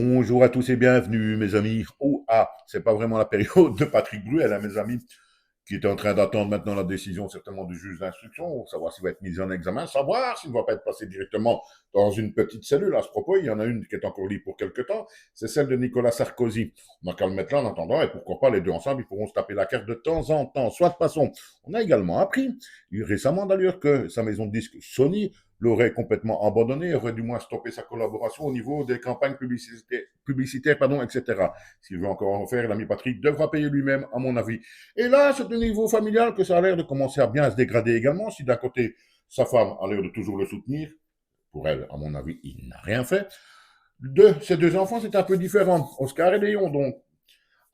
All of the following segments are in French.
Bonjour à tous et bienvenue, mes amis. C'est pas vraiment la période de Patrick Bruel, hein, mes amis, qui est en train d'attendre maintenant la décision certainement du juge d'instruction, pour savoir s'il va être mis en examen, savoir s'il ne va pas être passé directement dans une petite cellule. À ce propos, il y en a une qui est encore libre pour quelque temps, c'est celle de Nicolas Sarkozy. On n'a qu'à le mettre là en attendant, et pourquoi pas les deux ensemble, ils pourront se taper la carte de temps en temps. Soit de façon, on a également appris, récemment d'ailleurs, que sa maison de disques Sony l'aurait complètement abandonné, aurait du moins stoppé sa collaboration au niveau des campagnes publicitaires, etc. S'il veut encore en faire, l'ami Patrick devra payer lui-même, à mon avis. Et là, c'est au niveau familial que ça a l'air de commencer à bien se dégrader également. Si d'un côté, sa femme a l'air de toujours le soutenir, pour elle, à mon avis, il n'a rien fait. De ses deux enfants, c'est un peu différent. Oscar et Léon, donc.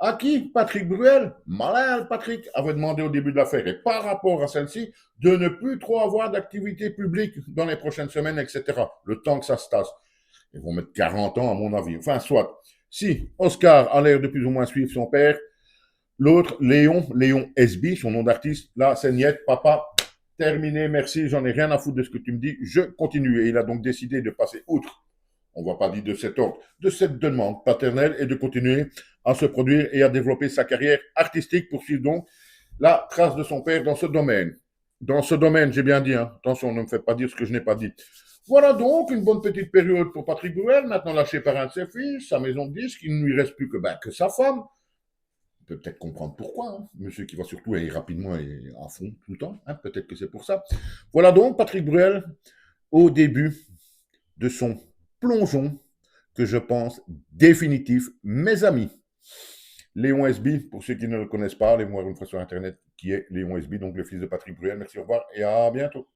À qui Patrick Bruel, malin Patrick, avait demandé au début de l'affaire, et par rapport à celle-ci, de ne plus trop avoir d'activité publique dans les prochaines semaines, etc. Le temps que ça se tasse. Ils vont mettre 40 ans, à mon avis. Enfin, soit. Si Oscar a l'air de plus ou moins suivre son père, l'autre, Léon SB, son nom d'artiste, là, c'est Niet, papa, terminé, merci, j'en ai rien à foutre de ce que tu me dis, je continue. Et il a donc décidé de passer outre, on ne va pas dire de cet ordre, de cette demande paternelle et de continuer à se produire et à développer sa carrière artistique, poursuivre donc la trace de son père dans ce domaine. Dans ce domaine, j'ai bien dit, hein. Attention, ne me faites pas dire ce que je n'ai pas dit. Voilà donc une bonne petite période pour Patrick Bruel, maintenant lâché par un de ses fils, sa maison de disques, il ne lui reste plus que sa femme. On peut peut-être comprendre pourquoi, hein. Monsieur qui va surtout aller rapidement et à fond tout le temps, hein. Peut-être que c'est pour ça. Voilà donc Patrick Bruel au début de son plongeon que je pense définitif, mes amis. Léon SB, pour ceux qui ne le connaissent pas, allez voir une fois sur Internet qui est Léon SB, donc le fils de Patrick Bruel. Merci, au revoir et à bientôt.